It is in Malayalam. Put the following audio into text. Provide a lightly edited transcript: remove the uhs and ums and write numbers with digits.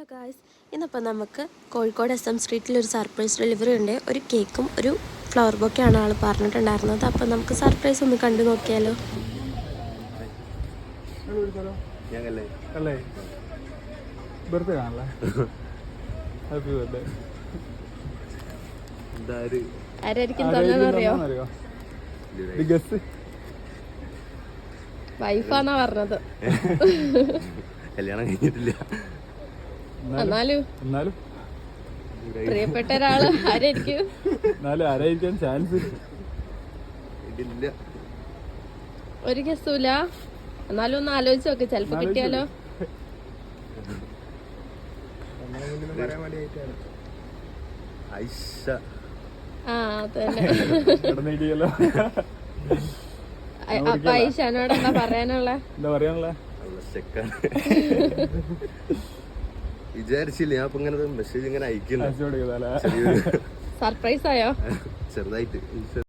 ഹലോ ഗായ്സ്, ഇന്നിപ്പോൾ നമുക്ക് കോഴിക്കോട് SM സ്ട്രീറ്റിൽ ഒരു സർപ്രൈസ് ഡെലിവറി ഉണ്ട്. ഒരു കേക്കും ഒരു ഫ്ലവർ ബൊക്കെയാണ് ആൾ പറഞ്ഞിട്ടുണ്ടായിരുന്നത്. അപ്പോൾ നമുക്ക് സർപ്രൈസ് ഒന്ന് കണ്ടു നോക്കിയാലോ. ബർത്ത്ഡേ ആണല്ലേ? Happy birthday. ആരായിരിക്കും തന്നെന്നറിയോ? വൈഫാന്നാ പറഞ്ഞത്. കല്യാണം കഴിഞ്ഞിട്ടില്ല. എന്നാലും പ്രിയപ്പെട്ട ഒരാള് ആരായിരിക്കും? ആരായിരിക്കാൻ ചാൻസ് ഇതില്ല. ഒരു ഗസ്സുമില്ല. എന്നാലും ഒന്ന് ആലോചിച്ച് നോക്ക്, ചെലപ്പോ കിട്ടിയാലോ. ഐഷ. ആ അതന്നെ. അപ്പൊ ഐഷാനോട് എന്താ പറയാനുള്ള? വിചാരിച്ചില്ല ഞാൻ ഇങ്ങനെ മെസ്സേജ് ഇങ്ങനെ അയക്കുന്നു. സർപ്രൈസ് ആയോ? ചെറുതായിട്ട്